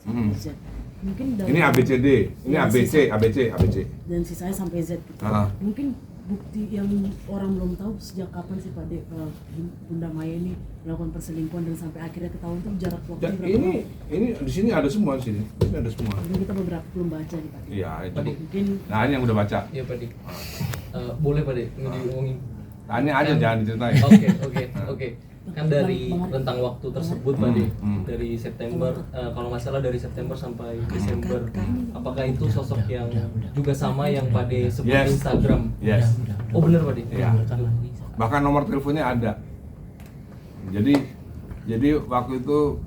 Z. Mungkin dari Ini ABCD, ini ya, ABC. Dan sisanya sampai Z gitu. Mungkin bukti yang orang belum tahu sejak kapan sih Pak De Bunda Maya ini melakukan perselingkuhan dan sampai akhirnya ketahuan tuh jarak waktunya berapa lama? Ini di sini ada semua di sini. Ini ada semua. Jadi kita beberapa belum baca nih Pak De. Iya, itu. Mungkin Nah ini yang udah baca. Iya Pak De. Boleh Pak De, ini diomongin. Tanya aja jangan diceritain. Oke. Kan dari rentang waktu tersebut Pak De, dari September, kalau nggak salah dari September sampai Desember, apakah itu sosok yang juga sama yang Pak De sebut Yes. di Instagram? Yes. Oh benar Pak De? Iya. Bahkan nomor teleponnya ada. Jadi waktu itu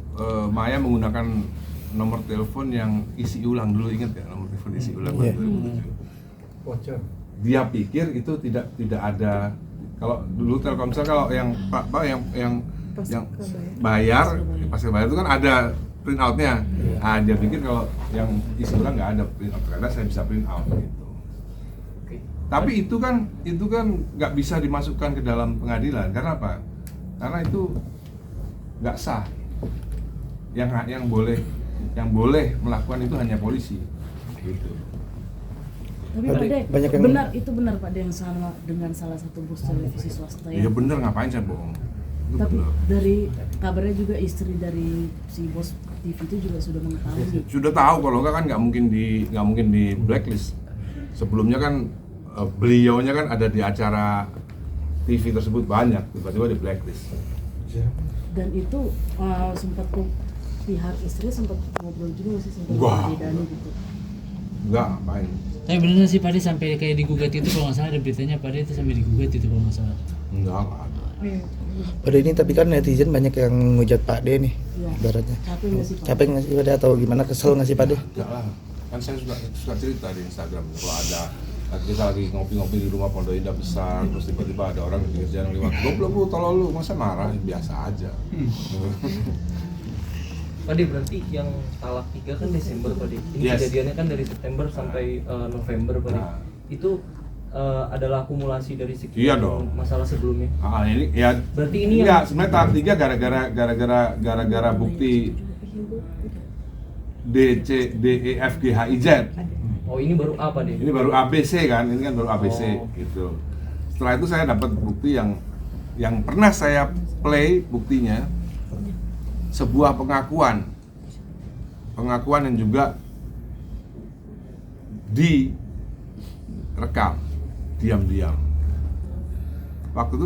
Maya menggunakan nomor telepon yang isi ulang dulu, ingat ya nomor telepon isi ulang. Bocor. Dia pikir itu tidak ada. Kalau dulu Telkomsel kalau yang bayar pas bayar itu kan ada print outnya. Nah, dia pikir kalau yang isi ulang nggak ada print out, karena saya bisa print out gitu. Tapi itu kan nggak bisa dimasukkan ke dalam pengadilan. Karena apa? Karena itu nggak sah. Yang boleh melakukan itu hanya polisi. Gitu. tapi Pak De, banyak yang- benar Pak De yang sama dengan salah satu bos televisi swasta Ya yang bener, ngapain saya bohong? Itu tapi bener. dari kabarnya juga istri dari si bos TV itu juga sudah mengetahui. Sudah tahu, kalau enggak kan nggak mungkin di blacklist. Sebelumnya kan beliaunya kan ada di acara TV tersebut banyak, tiba-tiba di blacklist. Dan itu sempat pihak istri sempat ngobrol juga sih sempat Wah. Pak Dani gitu. Enggak, ngapain? Tapi bener sih Pak De sampai kayak digugat itu, kalau nggak salah ada beritanya Pak De itu sampai digugat itu kalau nggak salah. Enggak ada. Pada ini tapi kan netizen banyak yang ngujat Pak De nih, Iya. ibaratnya. Capek nggak sih Pak? Capek nggak sih Pak De atau gimana, kesel nggak sih Pak De? Enggak lah. Kan saya suka cerita di Instagram kalau ada kita lagi ngopi-ngopi di rumah Pondok Indah besar, terus tiba-tiba ada orang di pinggir jalan lewat, goblok lu, tolol lu, masa marah? Biasa aja. Pak De, berarti yang talak 3 kan Desember Pak De. Ini Yes. kejadiannya kan dari September sampai November Pak De. Nah. Itu adalah akumulasi dari sekian Iya dong. masalah sebelumnya. Ini ya. Berarti ini enggak, yang sebenarnya tahap 3 gara-gara bukti D C D E F G H I Z. Oh, ini baru apa deh? Ini baru ABC kan, ini kan baru ABC Oh. gitu. Setelah itu saya dapat bukti yang pernah saya play buktinya, sebuah pengakuan yang juga direkam diam-diam. Waktu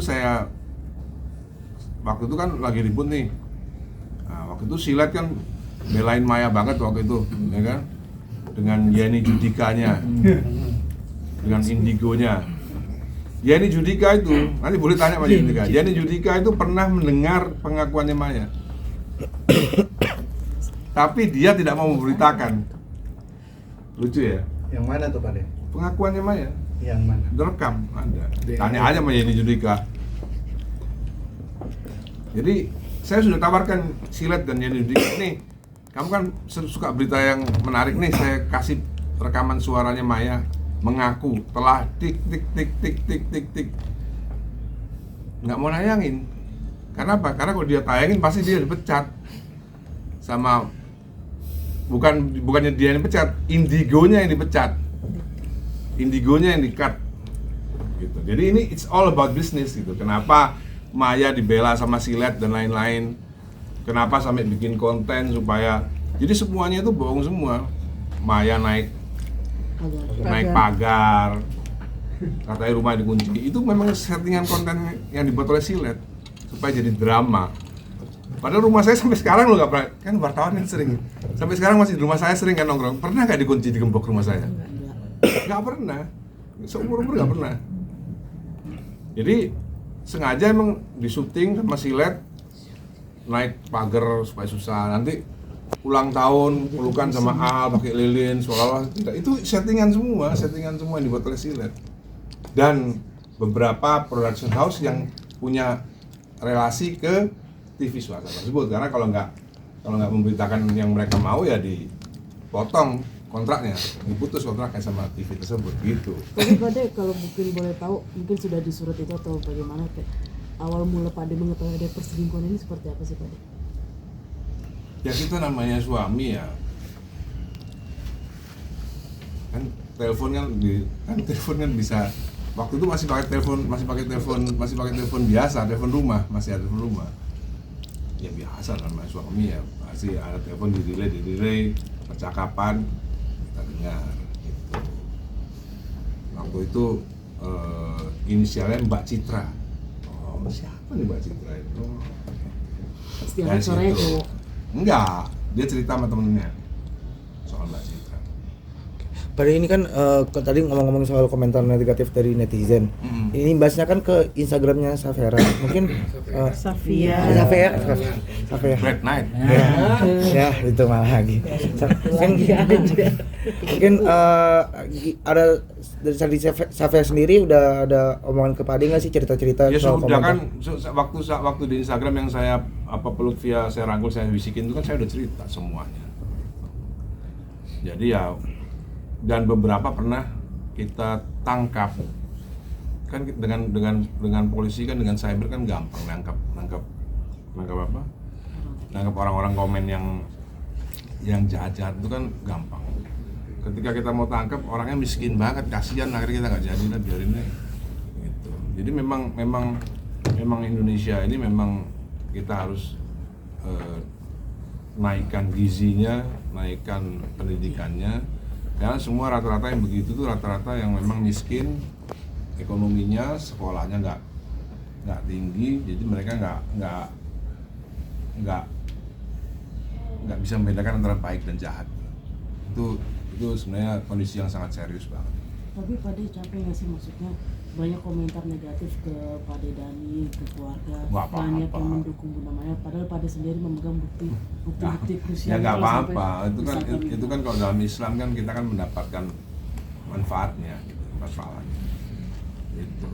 itu kan lagi ribut nih. Nah, waktu itu Silet kan belain Maya banget waktu itu, ya kan? Dengan Yeni Judikanya, dengan Indigonya. Yeni Judika itu, nanti boleh tanya sama Yeni Judika. Yeni Judika itu pernah mendengar pengakuannya Maya, tapi dia tidak mau memberitakan. Lucu ya? Yang mana tuh Pak De? Pengakuannya Maya Yang mana? direkam ada. Tanya aja sama Yeni Judika. Jadi saya sudah tawarkan Silet dan Yeni Judika, nih kamu kan suka berita yang menarik nih, saya kasih rekaman suaranya Maya mengaku telah tik nggak mau nayangin. Karena apa? Karena kalau dia tayangin pasti dia dipecat sama, bukannya dia yang dipecat, Indigonya yang dipecat, Indigonya yang di-cut gitu. Jadi ini it's all about business gitu. Kenapa Maya dibela sama Silet dan lain-lain, kenapa sampai bikin konten supaya, jadi semuanya itu bohong semua. Maya naik pagar, katanya rumah dikunci, itu memang settingan konten yang dibuat oleh Silet supaya jadi drama. Padahal rumah saya sampai sekarang lo nggak pernah, kan wartawan kan sering, sampai sekarang masih di rumah saya sering kan nongkrong. Pernah nggak dikunci, digembok rumah saya? Nggak pernah, seumur-umur nggak pernah. Jadi sengaja emang disuting sama Silet naik pagar supaya susah. Nanti ulang tahun pelukan sama Al pakai lilin seolah-olah tidak. Itu settingan semua yang dibuat oleh Silet dan beberapa production house yang punya relasi ke TV swasta tersebut. Karena kalau nggak memberitakan yang mereka mau ya dipotong kontraknya, diputus kontraknya sama TV tersebut gitu. Tapi Pak De, kalau mungkin boleh tahu, mungkin sudah di surat itu atau bagaimana, kayak awal mula Pak De mengetahui ada perselingkuhan ini seperti apa sih Pak De? Ya kita namanya suami ya, kan telepon kan bisa, waktu itu masih pakai telepon biasa, telepon rumah, masih ada telepon rumah. Ya biasa namanya suami ya, masih ada telepon di delay percakapan kita dengar gitu. Waktu itu inisialnya Mbak Citra. Oh, siapa nih Mbak Citra itu? Setiap suaranya cowok. Enggak, dia cerita sama temennya soal Mbak Citra. Pada ini kan tadi ngomong-ngomong soal komentar negatif dari netizen. Ini bahasnya kan ke Instagramnya Safera. Mungkin Safia. Red Night. Ya itu malah lagi. Mungkin ada dari Safera sendiri udah ada omongan ke Pade nggak sih, cerita-cerita Ya soal sudah komentar? kan waktu di Instagram yang saya peluk via saya rangkul, saya bisikin itu kan saya udah cerita semuanya. Jadi ya, dan beberapa pernah kita tangkap kan dengan polisi kan, dengan cyber kan gampang nangkap orang-orang komen yang jahat-jahat itu kan gampang. Ketika kita mau tangkap orangnya miskin banget, kasihan, akhirnya kita nggak jadi lah, biarin deh gitu. Jadi memang Indonesia ini memang kita harus naikkan gizinya, naikkan pendidikannya. Karena semua rata-rata yang begitu tuh rata-rata yang memang miskin, ekonominya, sekolahnya nggak tinggi, jadi mereka nggak bisa membedakan antara baik dan jahat. Itu sebenarnya kondisi yang sangat serius banget. Tapi Pade capek nggak sih, maksudnya banyak komentar negatif ke Pade Dani, ke keluarga, Nggak apa-apa. banyak yang mendukung Bunda Maya, padahal Pade sendiri memegang bukti krusial. Ya nggak kalau apa-apa, sampai itu kan kalau dalam Islam kan kita kan mendapatkan manfaatnya, gitu, manfaatnya. Gitu.